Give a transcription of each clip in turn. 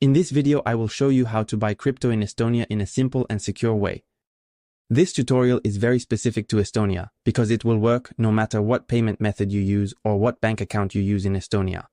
In this video, I will show you how to buy crypto in Estonia in a simple and secure way. This tutorial is very specific to Estonia because it will work no matter what payment method you use or what bank account you use in Estonia.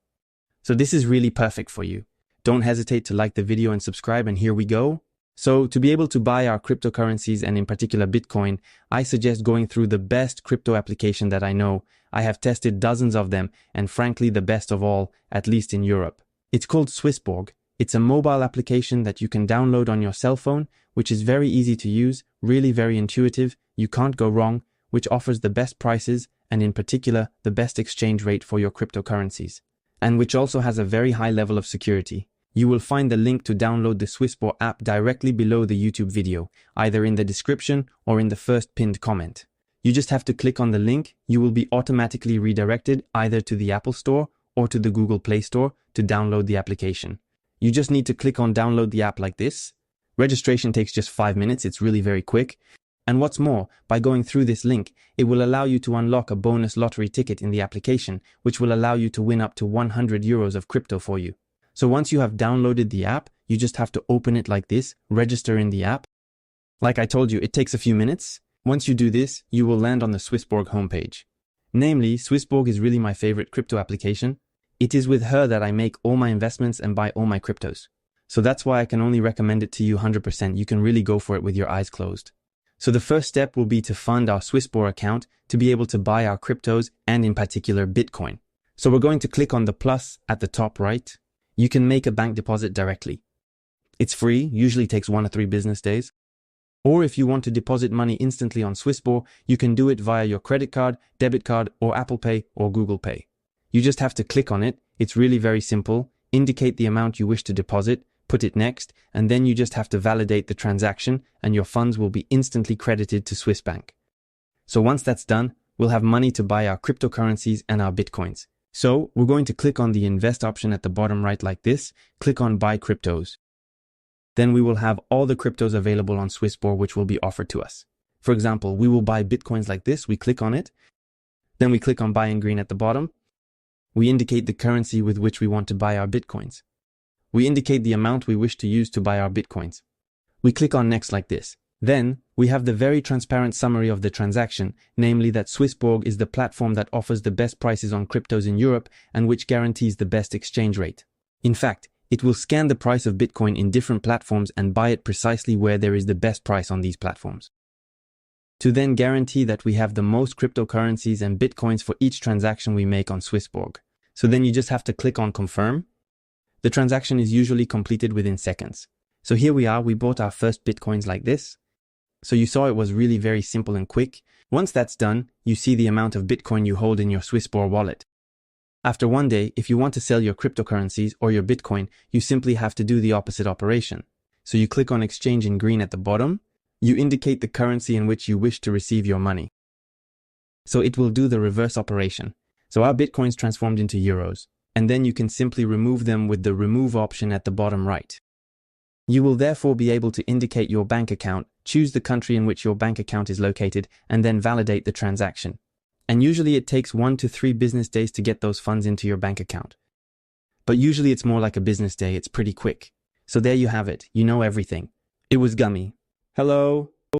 So this is really perfect for you. Don't hesitate to like the video and subscribe, and here we go. So to be able to buy our cryptocurrencies, and in particular Bitcoin, I suggest going through the best crypto application that I know. I have tested dozens of them, and frankly the best of all, at least in Europe. It's called Swissborg. It's a mobile application that you can download on your cell phone, which is very easy to use, really very intuitive, you can't go wrong, which offers the best prices and in particular the best exchange rate for your cryptocurrencies, and which also has a very high level of security. You will find the link to download the Swissborg app directly below the YouTube video, either in the description or in the first pinned comment. You just have to click on the link. You will be automatically redirected either to the Apple Store or to the Google Play Store to download the application. You just need to click on download the app like this. Registration takes just 5 minutes, it's really very quick. And what's more, by going through this link, it will allow you to unlock a bonus lottery ticket in the application, which will allow you to win up to 100 euros of crypto for you. So once you have downloaded the app, you just have to open it like this, register in the app. Like I told you, it takes a few minutes. Once you do this, you will land on the Swissborg homepage. Namely, Swissborg is really my favorite crypto application. It is with her that I make all my investments and buy all my cryptos. So that's why I can only recommend it to you 100%. You can really go for it with your eyes closed. So the first step will be to fund our Swissborg account to be able to buy our cryptos and in particular Bitcoin. So we're going to click on the plus at the top right. You can make a bank deposit directly. It's free, usually takes 1 or 3 business days. Or if you want to deposit money instantly on Swissborg, you can do it via your credit card, debit card, or Apple Pay or Google Pay. You just have to click on it. It's really very simple. Indicate the amount you wish to deposit, put it next, and then you just have to validate the transaction and your funds will be instantly credited to Swiss Bank. So once that's done, we'll have money to buy our cryptocurrencies and our Bitcoins. So we're going to click on the invest option at the bottom right like this, click on buy cryptos. Then we will have all the cryptos available on Swissborg which will be offered to us. For example, we will buy Bitcoins like this, we click on it. Then we click on buy in green at the bottom. We indicate the currency with which we want to buy our Bitcoins. We indicate the amount we wish to use to buy our Bitcoins. We click on next like this. Then, we have the very transparent summary of the transaction, namely that Swissborg is the platform that offers the best prices on cryptos in Europe and which guarantees the best exchange rate. In fact, it will scan the price of Bitcoin in different platforms and buy it precisely where there is the best price on these platforms, to then guarantee that we have the most cryptocurrencies and Bitcoins for each transaction we make on Swissborg. So then you just have to click on confirm. The transaction is usually completed within seconds. So here we are, we bought our first Bitcoins like this. So you saw it was really very simple and quick. Once that's done, you see the amount of Bitcoin you hold in your Swissborg wallet. After one day, if you want to sell your cryptocurrencies or your Bitcoin, you simply have to do the opposite operation. So you click on exchange in green at the bottom. You indicate the currency in which you wish to receive your money. So it will do the reverse operation. So our Bitcoins transformed into euros, and then you can simply remove them with the remove option at the bottom right. You will therefore be able to indicate your bank account, choose the country in which your bank account is located, and then validate the transaction. And usually it takes 1 to 3 business days to get those funds into your bank account. But usually it's more like a business day, it's pretty quick. So there you have it, you know everything. It was gummy. Hello?